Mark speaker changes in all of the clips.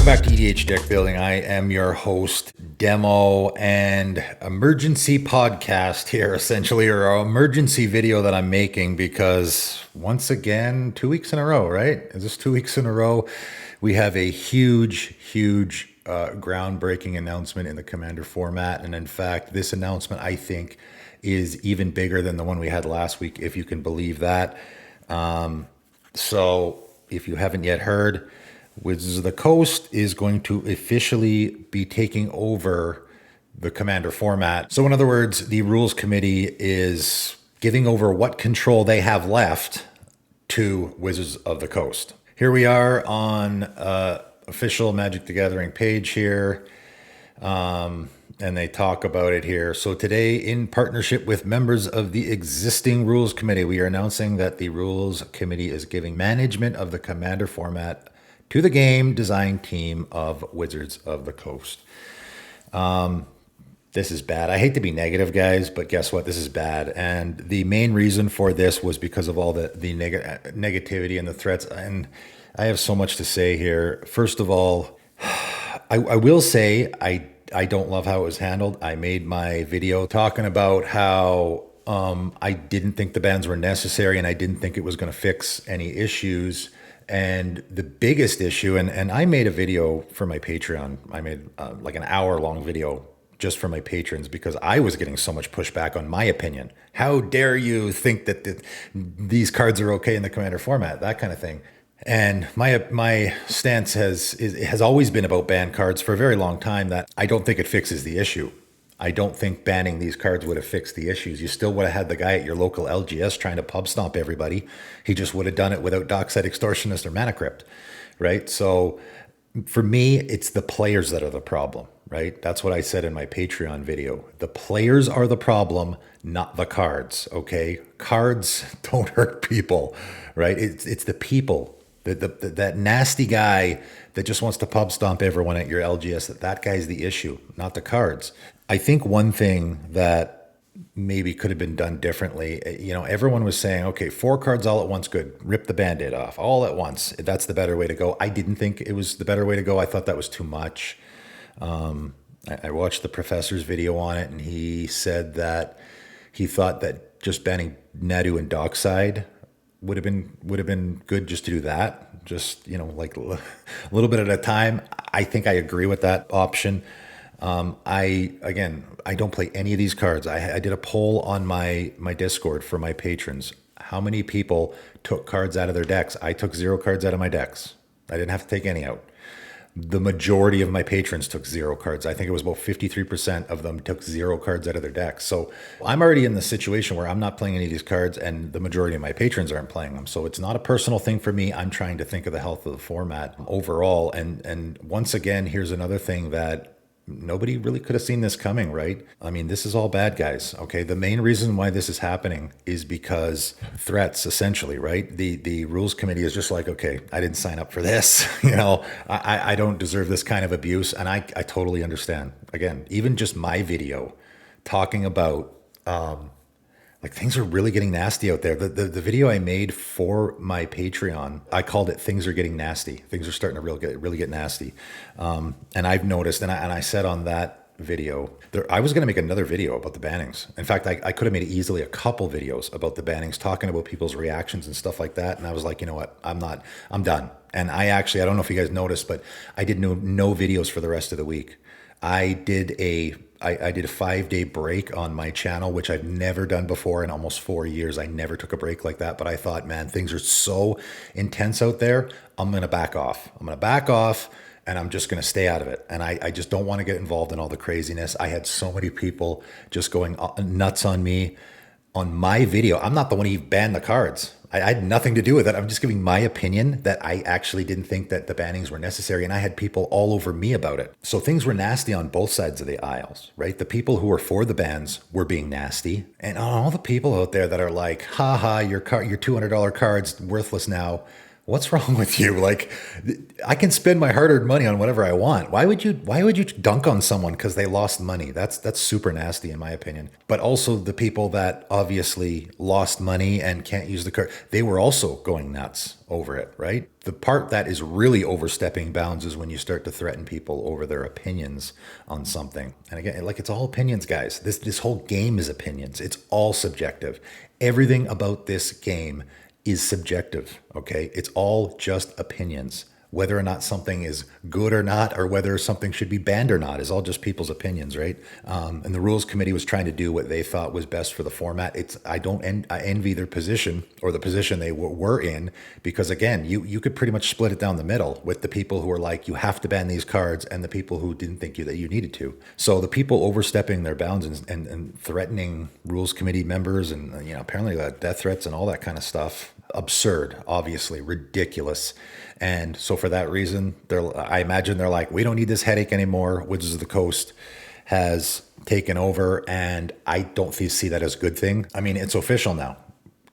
Speaker 1: back to EDH Deck Building. I am your host, Demo, and emergency podcast here, essentially, or an emergency video that I'm making because once again, 2 weeks in a row, right? Is this 2 weeks in a row? We have a huge groundbreaking announcement in the Commander format. And in fact, this announcement, I think, is even bigger than the one we had last week, if you can believe that. So if you haven't yet heard, Wizards of the Coast is going to officially be taking over the Commander format. So in other words, the rules committee is giving over what control they have left to Wizards of the Coast. Here we are on official Magic the Gathering page here. And they talk about it here. So today, in partnership with members of the existing rules committee, we are announcing that the rules committee is giving management of the Commander format to the game design team of Wizards of the Coast. This is bad. I hate to be negative, guys, but guess what? This is bad. And the main reason for this was because of all the negativity and the threats. And I have so much to say here. First of all, I will say I don't love how it was handled. I made my video talking about how I didn't think the bans were necessary and I didn't think it was going to fix any issues. And the biggest issue, and I made a video for my Patreon. I made like an hour-long video just for my patrons because I was getting so much pushback on my opinion. How dare you think that these cards are okay in the Commander format, that kind of thing. And my stance has always been about ban cards for a very long time, that I don't think it fixes the issue. I don't think banning these cards would have fixed the issues. You still would have had the guy at your local LGS trying to pub stomp everybody. He just would have done it without Dockside Extortionist or Mana Crypt, right? So for me, it's the players that are the problem, right? That's what I said in my Patreon video. The players are the problem, not the cards, okay? Cards don't hurt people, right? It's the people. That nasty guy that just wants to pub stomp everyone at your LGS, that guy's the issue, not the cards. I think one thing that maybe could have been done differently, everyone was saying, okay, 4 cards all at once, good. Rip the Band-Aid off all at once. That's the better way to go. I didn't think it was the better way to go. I thought that was too much. I watched the professor's video on it, and he said that he thought that just banning Nadu and Dockside would have been good just to do that, just like a little bit at a time. I think I agree with that option. I don't play any of these cards. I did a poll on my Discord for my patrons. How many people took cards out of their decks? I took 0 cards out of my decks. I didn't have to take any out. The majority of my patrons took 0 cards. I think it was about 53% of them took 0 cards out of their decks. So I'm already in the situation where I'm not playing any of these cards and the majority of my patrons aren't playing them. So it's not a personal thing for me. I'm trying to think of the health of the format overall. And once again, here's another thing that nobody really could have seen this coming, right? I mean, this is all bad, guys. Okay, the main reason why this is happening is because threats, essentially, right? The rules committee is just like, okay, I didn't sign up for this. I don't deserve this kind of abuse, and I totally understand. Again, even just my video talking about like things are really getting nasty out there. The video I made for my Patreon, I called it "Things Are Getting Nasty." Things are starting to really get nasty, and I've noticed, and I said on that video, I was going to make another video about the bannings. In fact, I could have made easily a couple videos about the bannings, talking about people's reactions and stuff like that. And I was like, you know what, I'm done. And I don't know if you guys noticed, but I did no videos for the rest of the week. I did a 5-day break on my channel, which I've never done before in almost 4 years. I never took a break like that, but I thought, man, things are so intense out there. I'm going to back off. And I'm just going to stay out of it. And I just don't want to get involved in all the craziness. I had so many people just going nuts on me on my video. I'm not the one who banned the cards. I had nothing to do with it. I'm just giving my opinion that I actually didn't think that the bannings were necessary. And I had people all over me about it. So things were nasty on both sides of the aisles, right? The people who were for the bans were being nasty. And all the people out there that are like, your $200 card's worthless now. What's wrong with you? Like, I can spend my hard-earned money on whatever I want. Why would you dunk on someone because they lost money? That's super nasty in my opinion. But also the people that obviously lost money and can't use the card, they were also going nuts over it, right? The part that is really overstepping bounds is when you start to threaten people over their opinions on something. And again, like, it's all opinions, guys. This whole game is opinions. It's all subjective. Everything about this game is subjective, okay? It's all just opinions. Whether or not something is good or not, or whether something should be banned or not, is all just people's opinions, right? And the rules committee was trying to do what they thought was best for the format. I envy their position, or the position they were in, because again, you could pretty much split it down the middle with the people who are like, you have to ban these cards, and the people who didn't think that you needed to. So the people overstepping their bounds and threatening rules committee members, and apparently death threats and all that kind of stuff, absurd, obviously ridiculous. And so for that reason, I imagine they're like, we don't need this headache anymore. Wizards of the Coast has taken over, and I don't see that as a good thing. I mean, it's official now.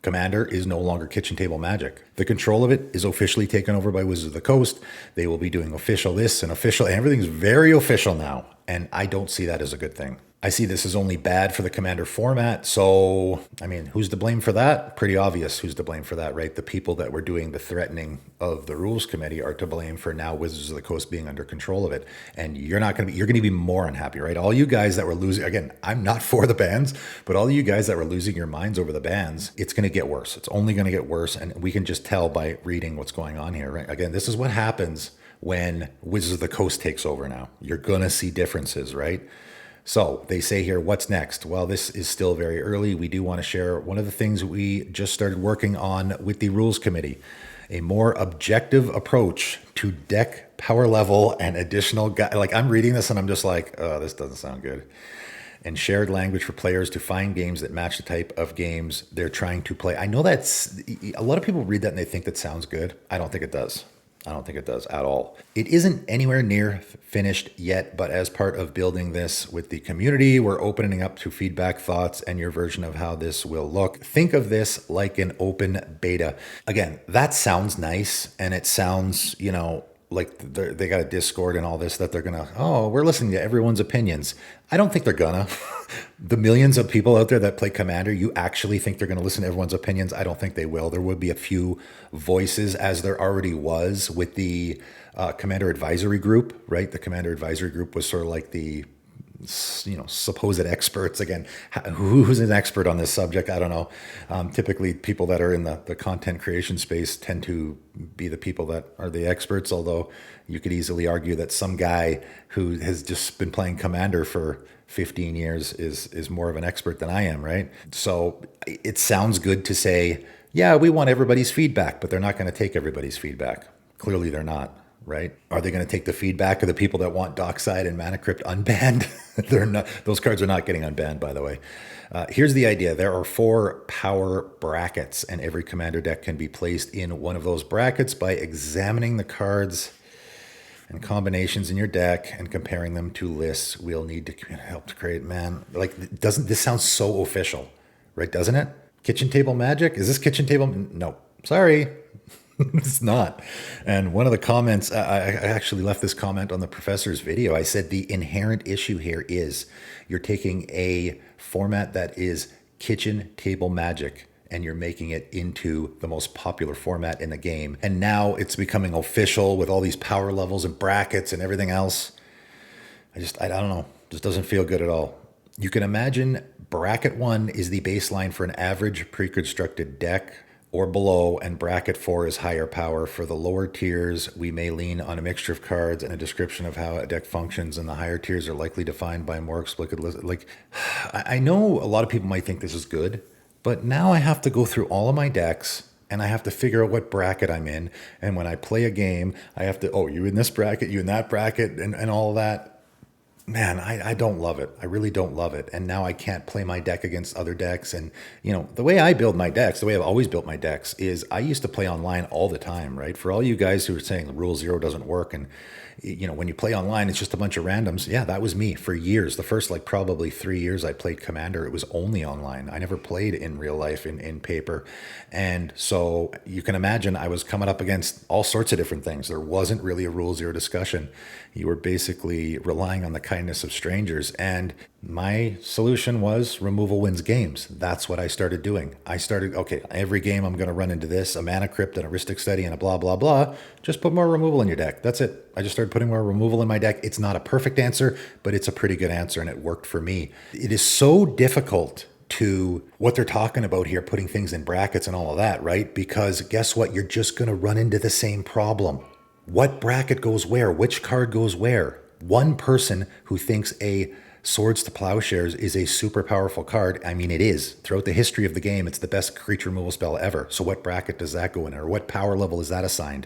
Speaker 1: Commander is no longer Kitchen Table Magic. The control of it is officially taken over by Wizards of the Coast. They will be doing official this and official, and everything's very official now. And I don't see that as a good thing. I see this as only bad for the Commander format. So, I mean, who's to blame for that? Pretty obvious who's to blame for that, right? The people that were doing the threatening of the rules committee are to blame for now Wizards of the Coast being under control of it. And you're going to be more unhappy, right? All you guys that were losing, again, I'm not for the bans, but all you guys that were losing your minds over the bans, it's going to get worse. It's only going to get worse. And we can just tell by reading what's going on here, right? Again, this is what happens when Wizards of the Coast takes over now. You're going to see differences, right? So they say here, what's next? Well, this is still very early. We do want to share one of the things we just started working on with the rules committee, a more objective approach to deck power level and additional like, I'm reading this and I'm just like, oh, this doesn't sound good. And shared language for players to find games that match the type of games they're trying to play. I know that's a lot of people read that and they think that sounds good. I don't think it does. I don't think it does at all. It isn't anywhere near finished yet, but as part of building this with the community, we're opening up to feedback, thoughts, and your version of how this will look. Think of this like an open beta. Again, that sounds nice, and it sounds, like they got a Discord and all this, that they're gonna, oh, we're listening to everyone's opinions. I don't think they're gonna. The millions of people out there that play Commander, you actually think they're gonna listen to everyone's opinions? I don't think they will. There would be a few voices, as there already was with the Commander Advisory Group, right? The Commander Advisory Group was sort of like the supposed experts. Again, who's an expert on this subject? I don't know. Typically people that are in the content creation space tend to be the people that are the experts, although you could easily argue that some guy who has just been playing Commander for 15 years is more of an expert than I am, right? So it sounds good to say, yeah, we want everybody's feedback, but they're not going to take everybody's feedback. Clearly they're not. Right? Are they going to take the feedback of the people that want Dockside and Mana Crypt unbanned? They're not. Those cards are not getting unbanned, by the way. Here's the idea. There are 4 power brackets, and every commander deck can be placed in one of those brackets by examining the cards and combinations in your deck and comparing them to lists we'll need to help to create. Man, like, doesn't this sound so official, right? Doesn't it? Kitchen table magic? Is this kitchen table? No, sorry. It's not. And one of the comments, I actually left this comment on the professor's video. I said the inherent issue here is you're taking a format that is kitchen table magic and you're making it into the most popular format in the game. And now it's becoming official with all these power levels and brackets and everything else. I don't know. Just doesn't feel good at all. You can imagine bracket 1 is the baseline for an average pre-constructed deck or below, and bracket 4 is higher power. For the lower tiers, we may lean on a mixture of cards and a description of how a deck functions, and the higher tiers are likely defined by a more explicit list. Like, I know a lot of people might think this is good, but now I have to go through all of my decks and I have to figure out what bracket I'm in. And when I play a game, I have to, oh, you in this bracket, you in that bracket, and all of that. Man, I don't love it. I really don't love it. And now I can't play my deck against other decks. And, the way I build my decks, the way I've always built my decks is I used to play online all the time, right? For all you guys who are saying Rule 0 doesn't work and, when you play online, it's just a bunch of randoms. Yeah, that was me for years. The first like probably 3 years I played Commander, it was only online. I never played in real life in paper. And so you can imagine I was coming up against all sorts of different things. There wasn't really a rule zero discussion. You were basically relying on the kindness of strangers. And my solution was removal wins games. That's what I started doing. I started, okay, every game I'm going to run into this, a mana crypt, an heuristic study, and a blah, blah, blah. Just put more removal in your deck. That's it. I just started putting more removal in my deck. It's not a perfect answer, but it's a pretty good answer, and it worked for me. It is so difficult to what they're talking about here, putting things in brackets and all of that, right? Because guess what? You're just going to run into the same problem. What bracket goes where? Which card goes where? One person who thinks a Swords to Plowshares is a super powerful card. I mean, it is. Throughout the history of the game, it's the best creature removal spell ever. So what bracket does that go in, or what power level is that assigned?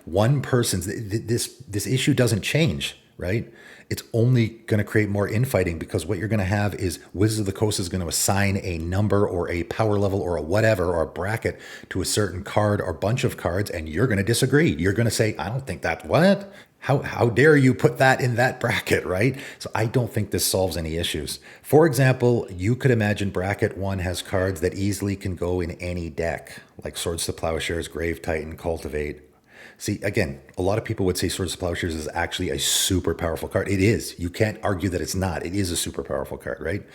Speaker 1: One person's, this issue doesn't change, right? It's only going to create more infighting, because what you're going to have is Wizards of the Coast is going to assign a number or a power level or a whatever or a bracket to a certain card or bunch of cards, and you're going to disagree. You're going to say, I don't think that, what? How dare you put that in that bracket, right? So I don't think this solves any issues. For example, you could imagine bracket 1 has cards that easily can go in any deck, like Swords to Plowshares, Grave Titan, Cultivate. See, again, a lot of people would say Swords to Plowshares is actually a super powerful card. It is. You can't argue that it's not. It is a super powerful card, right?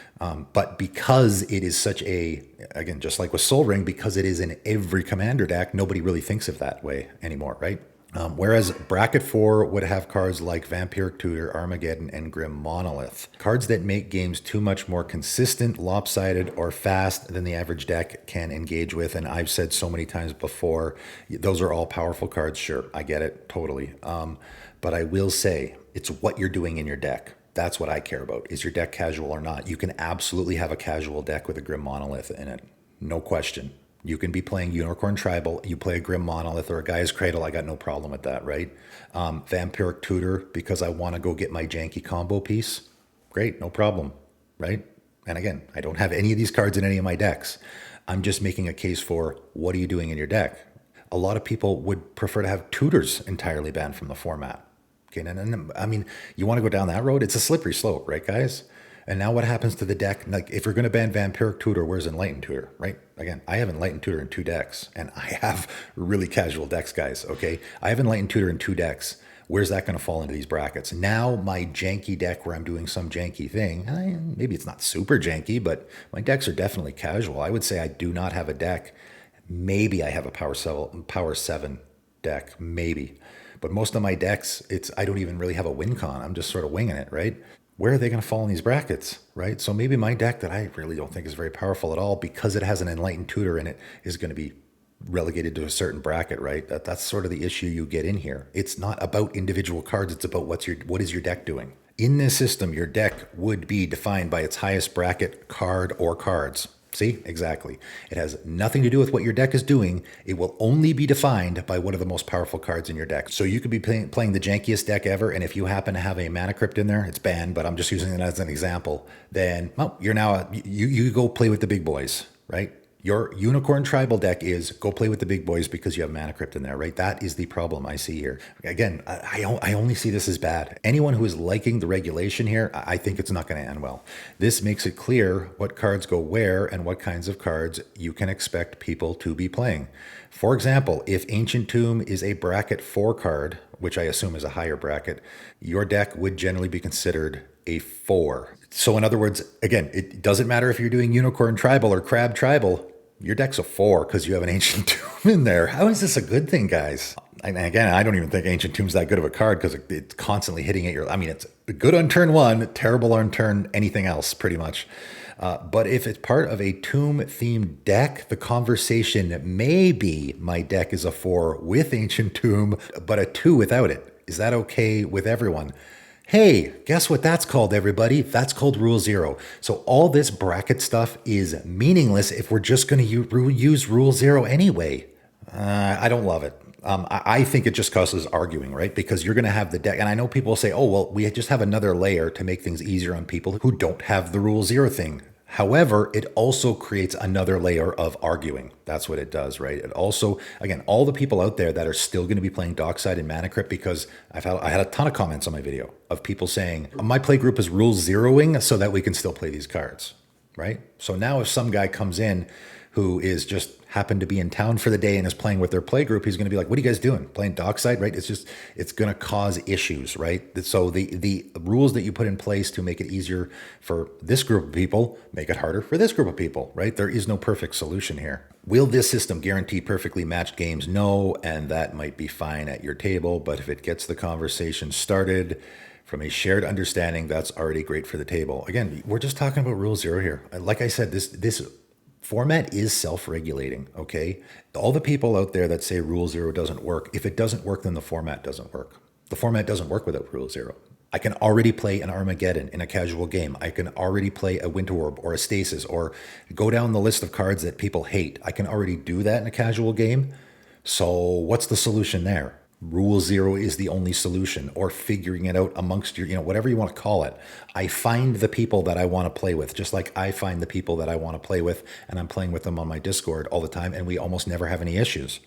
Speaker 1: But because it is such a, again, just like with Sol Ring, because it is in every Commander deck, nobody really thinks of that way anymore, right? Whereas bracket 4 would have cards like Vampiric Tutor, Armageddon, and Grim Monolith. Cards that make games too much more consistent, lopsided, or fast than the average deck can engage with. And I've said so many times before, those are all powerful cards. Sure, I get it, totally. But I will say, it's what you're doing in your deck. That's what I care about. Is your deck casual or not? You can absolutely have a casual deck with a Grim Monolith in it. No question. You can be playing Unicorn Tribal, you play a Grim Monolith or a Gaia's Cradle, I got no problem with that, right? Vampiric Tutor, because I want to go get my janky combo piece, great, no problem, right? And again, I don't have any of these cards in any of my decks. I'm just making a case for what are you doing in your deck? A lot of people would prefer to have tutors entirely banned from the format. Okay, and I mean, you want to go down that road? It's a slippery slope, right, guys? And now what happens to the deck? Like, if you're going to ban Vampiric Tutor, where's Enlightened Tutor, right? Again, I have Enlightened Tutor in 2 decks, and I have really casual decks, guys, okay? I have Enlightened Tutor in 2 decks. Where's that going to fall into these brackets? Now my janky deck where I'm doing some janky thing, maybe it's not super janky, but my decks are definitely casual. I would say I do not have a deck. Maybe I have a Power 7 deck, maybe. But most of my decks, I don't even really have a win con. I'm just sort of winging it, right? Where are they going to fall in these brackets, right? So maybe my deck that I really don't think is very powerful at all, because it has an Enlightened Tutor in it, is going to be relegated to a certain bracket, right? That's sort of the issue you get in here. It's not about individual cards. It's about what is your deck doing. In this system, your deck would be defined by its highest bracket card or cards. See, exactly. It has nothing to do with what your deck is doing. It will only be defined by one of the most powerful cards in your deck. So you could be playing the jankiest deck ever, and if you happen to have a Mana Crypt in there, it's banned, but I'm just using it as an example, then, well, you're now, you go play with the big boys, right? Your Unicorn Tribal deck is go play with the big boys because you have Mana Crypt in there, right? That is the problem I see here. Again, I only see this as bad. Anyone who is liking the regulation here, I think it's not going to end well. This makes it clear what cards go where and what kinds of cards you can expect people to be playing. For example, if Ancient Tomb is a bracket 4 card, which I assume is a higher bracket, your deck would generally be considered a 4. So in other words, again, it doesn't matter if you're doing Unicorn Tribal or Crab Tribal, your deck's a 4 because you have an Ancient Tomb in there. How is this a good thing, guys? And again, I don't even think Ancient Tomb's that good of a card because it's constantly hitting at your... I mean, it's good on turn 1, terrible on turn anything else, pretty much. But if it's part of a Tomb-themed deck, the conversation may be my deck is a 4 with Ancient Tomb, but a 2 without it. Is that okay with everyone? Hey, guess what that's called, everybody? That's called Rule Zero. So all this bracket stuff is meaningless if we're just going to use Rule Zero anyway. I don't love it. I think it just causes arguing, right? Because you're going to have the deck. And I know people say, oh, well, we just have another layer to make things easier on people who don't have the Rule Zero thing. However, it also creates another layer of arguing. That's what it does, right? It also, again, all the people out there that are still going to be playing Dockside and Mana Crypt, because I had a ton of comments on my video of people saying my play group is rule zeroing so that we can still play these cards, right? So now if some guy comes in who is just happened to be in town for the day and is playing with their play group, he's going to be like, what are you guys doing? Playing Dockside, right? It's going to cause issues, right? So the rules that you put in place to make it easier for this group of people, make it harder for this group of people, right? There is no perfect solution here. Will this system guarantee perfectly matched games? No, and that might be fine at your table, but if it gets the conversation started from a shared understanding, that's already great for the table. Again, we're just talking about rule zero here. Like I said, this format is self-regulating, okay? All the people out there that say rule zero doesn't work, if it doesn't work, then the format doesn't work. The format doesn't work without rule zero. I can already play an Armageddon in a casual game. I can already play a Winter Orb or a Stasis, or go down the list of cards that people hate. I can already do that in a casual game. So what's the solution there? Rule zero is the only solution, or figuring it out amongst your, whatever you want to call it. I find the people that I want to play with, just like I find the people that I want to play with, and I'm playing with them on my Discord all the time, and we almost never have any issues.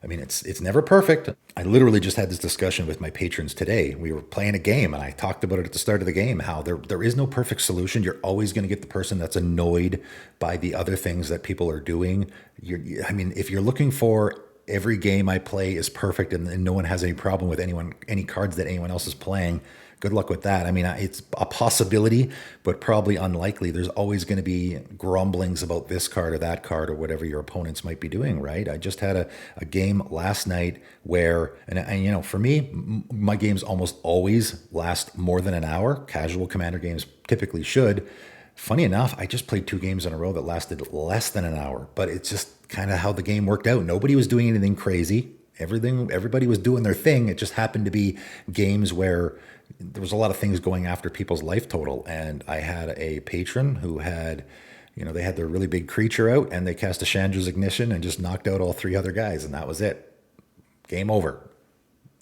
Speaker 1: I mean, it's never perfect. I literally just had this discussion with my patrons today. We were playing a game, and I talked about it at the start of the game, how there is no perfect solution. You're always going to get the person that's annoyed by the other things that people are doing. If you're looking for every game I play is perfect and no one has any problem with any cards that anyone else is playing, good luck with that. I mean, it's a possibility, but probably unlikely. There's always going to be grumblings about this card or that card or whatever your opponents might be doing, right? I just had a game last night where, and for me, my games almost always last more than an hour. Casual Commander games typically should. Funny enough, I just played 2 games in a row that lasted less than an hour, but it's just kind of how the game worked out. Nobody was doing anything crazy. Everybody was doing their thing. It just happened to be games where there was a lot of things going after people's life total. And I had a patron who had, they had their really big creature out and they cast a Chandra's Ignition and just knocked out all 3 other guys, and that was it. Game over.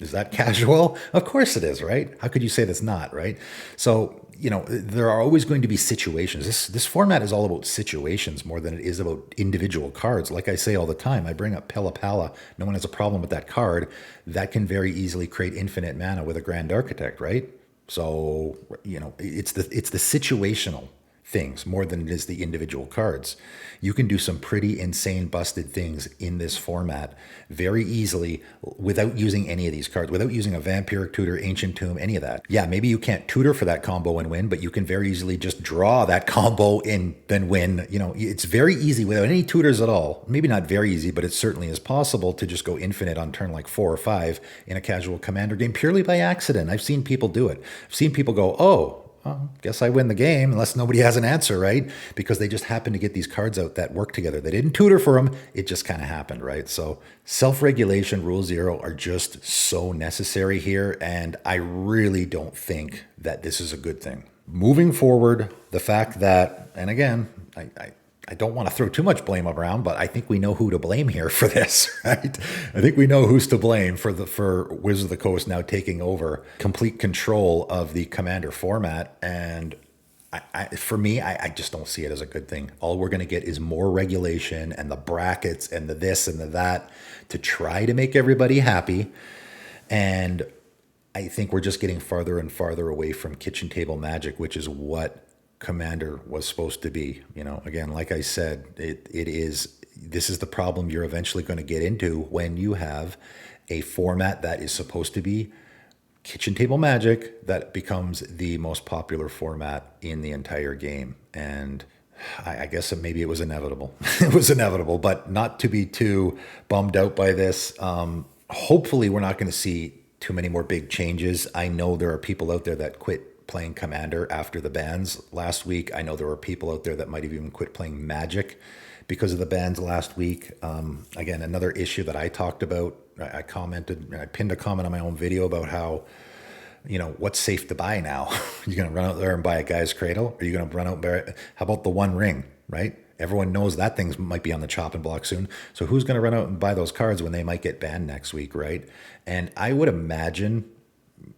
Speaker 1: Is that casual? Of course it is, right? How could you say that's not, right? So, there are always going to be situations. This format is all about situations more than it is about individual cards. Like I say all the time, I bring up Pella Pala. No one has a problem with that card. That can very easily create infinite mana with a Grand Architect, right? So, it's the situational things more than it is the individual cards. You can do some pretty insane busted things in this format very easily without using any of these cards, without using a Vampiric Tutor, Ancient Tomb, any of that. Yeah, maybe you can't tutor for that combo and win, but you can very easily just draw that combo and then win. It's very easy without any tutors at all. Maybe not very easy, but it certainly is possible to just go infinite on turn like 4 or 5 in a casual Commander game purely by accident. I've seen people do it. I've seen people go, oh, well, guess I win the game, unless nobody has an answer, right? Because they just happen to get these cards out that work together. They didn't tutor for them. It just kind of happened, right? So self-regulation, rule zero are just so necessary here. And I really don't think that this is a good thing. Moving forward, the fact that, and again, I don't want to throw too much blame around, but I think we know who to blame here for this, right? I think we know who's to blame for Wizards of the Coast now taking over complete control of the Commander format. And for me, I just don't see it as a good thing. All we're going to get is more regulation and the brackets and the this and the that to try to make everybody happy. And I think we're just getting farther and farther away from kitchen table magic, which is what Commander was supposed to be. Again, like I said, this is the problem you're eventually going to get into when you have a format that is supposed to be kitchen table magic that becomes the most popular format in the entire game. And I guess maybe it was inevitable. It was inevitable, but not to be too bummed out by this. Hopefully we're not going to see too many more big changes. I know there are people out there that quit playing Commander after the bans last week. I know there were people out there that might have even quit playing Magic because of the bans last week. Again, another issue that I talked about, I pinned a comment on my own video about how, what's safe to buy now? You're going to run out there and buy a Guy's Cradle? Or are you going to run out and buy, how about the One Ring, right? Everyone knows that thing might be on the chopping block soon. So who's going to run out and buy those cards when they might get banned next week, right? And I would imagine,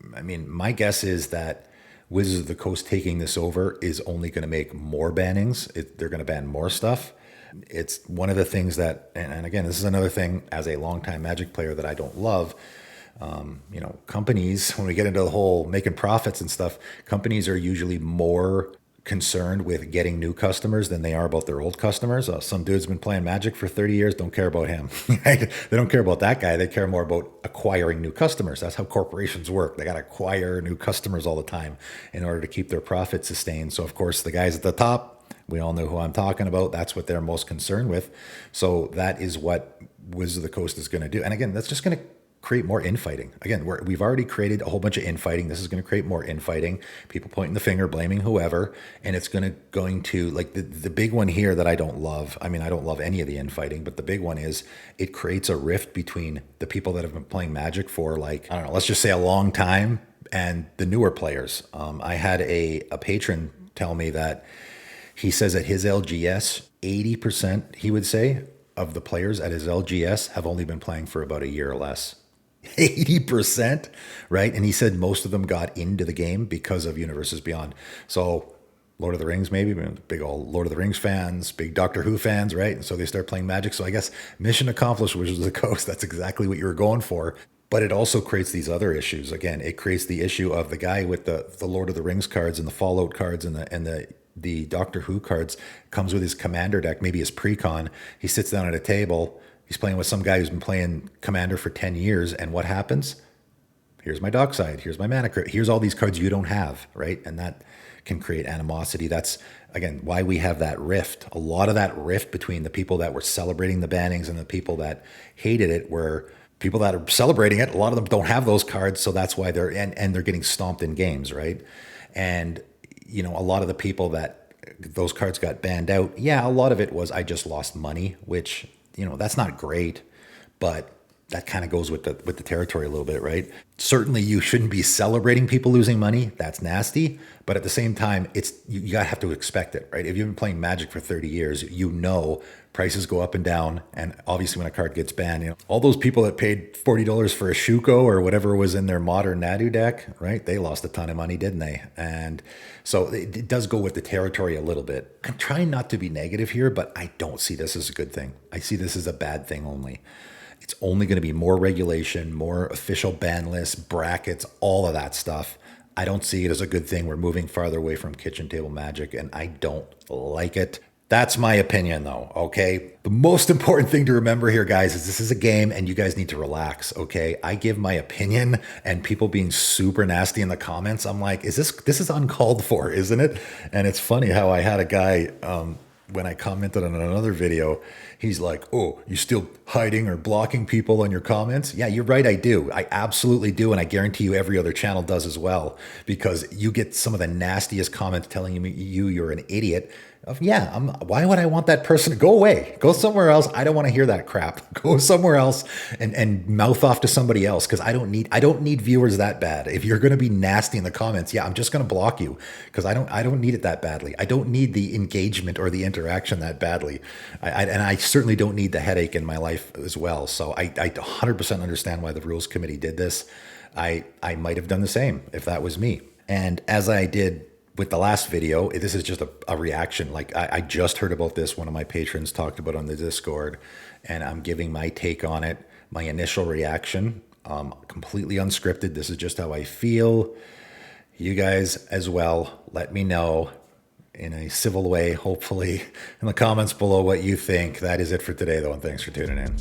Speaker 1: my guess is that Wizards of the Coast taking this over is only going to make more bannings. They're going to ban more stuff. It's one of the things that, and again, this is another thing as a longtime Magic player that I don't love. Companies, when we get into the whole making profits and stuff, companies are usually more concerned with getting new customers than they are about their old customers. Some dude's been playing Magic for 30 years, don't care about him. Right? They don't care about that guy. They care more about acquiring new customers. That's how corporations work. They got to acquire new customers all the time in order to keep their profit sustained. So, of course, the guys at the top, we all know who I'm talking about. That's what they're most concerned with. So that is what Wizards of the Coast is going to do. And again, that's just going to create more infighting. Again, we've already created a whole bunch of infighting. This is going to create more infighting. People pointing the finger, blaming whoever, and it's going to like the big one here that I don't love. I mean, I don't love any of the infighting, but the big one is it creates a rift between the people that have been playing Magic for, like, I don't know, let's just say a long time, and the newer players. I had a patron tell me that he says at his LGS, 80%, he would say, of the players at his LGS have only been playing for about a year or less. 80%, right? And he said most of them got into the game because of Universes Beyond. So Lord of the Rings, maybe big old Lord of the Rings fans, big Doctor Who fans, right? And so they start playing Magic. So I guess mission accomplished, Wizards of the Coast. That's exactly what you were going for. But it also creates these other issues. Again, it creates the issue of the guy with the Lord of the Rings cards and the Fallout cards and the Doctor Who cards comes with his commander deck, maybe his pre-con. He sits down at a table. He's playing with some guy who's been playing Commander for 10 years. And what happens? Here's my Dockside. Here's my Mana Crypt. Here's all these cards you don't have, right? And that can create animosity. That's, again, why we have that rift. A lot of that rift between the people that were celebrating the bannings and the people that hated it were people that are celebrating it. A lot of them don't have those cards. So that's why and they're getting stomped in games, right? And, a lot of the people that those cards got banned out, yeah, a lot of it was I just lost money, which, that's not great, but that kind of goes with the territory a little bit, right? Certainly you shouldn't be celebrating people losing money. That's nasty. But at the same time, you gotta have to expect it, right? If you've been playing Magic for 30 years, prices go up and down. And obviously when a card gets banned, all those people that paid $40 for a Shuko or whatever was in their modern Nadu deck, right? They lost a ton of money, didn't they? And so it does go with the territory a little bit. I'm trying not to be negative here, but I don't see this as a good thing. I see this as a bad thing only. It's only going to be more regulation, more official ban lists, brackets, all of that stuff. I don't see it as a good thing. We're moving farther away from kitchen table Magic, and I don't like it. That's my opinion, though, okay? The most important thing to remember here, guys, is this is a game, and you guys need to relax, okay? I give my opinion, and people being super nasty in the comments, I'm like, this is uncalled for, isn't it? And it's funny how I had a guy... when I commented on another video, he's like, oh, you still hiding or blocking people on your comments? Yeah, you're right, I do. I absolutely do, and I guarantee you every other channel does as well, because you get some of the nastiest comments telling you're an idiot. Why would I want that person to go away? Go somewhere else. I don't want to hear that crap. Go somewhere else and mouth off to somebody else, because I don't need viewers that bad. If you're going to be nasty in the comments, yeah, I'm just going to block you, because I don't need it that badly. I don't need the engagement or the interaction that badly. And I certainly don't need the headache in my life as well. So I 100% understand why the rules committee did this. I might have done the same if that was me. And as I did with the last video, this is just a reaction. Like I just heard about this. One of my patrons talked about it on the Discord, and I'm giving my take on it, my initial reaction, completely unscripted. This is just how I feel. You guys as well, let me know in a civil way, hopefully, in the comments below what you think. That is it for today, though, and thanks for tuning in.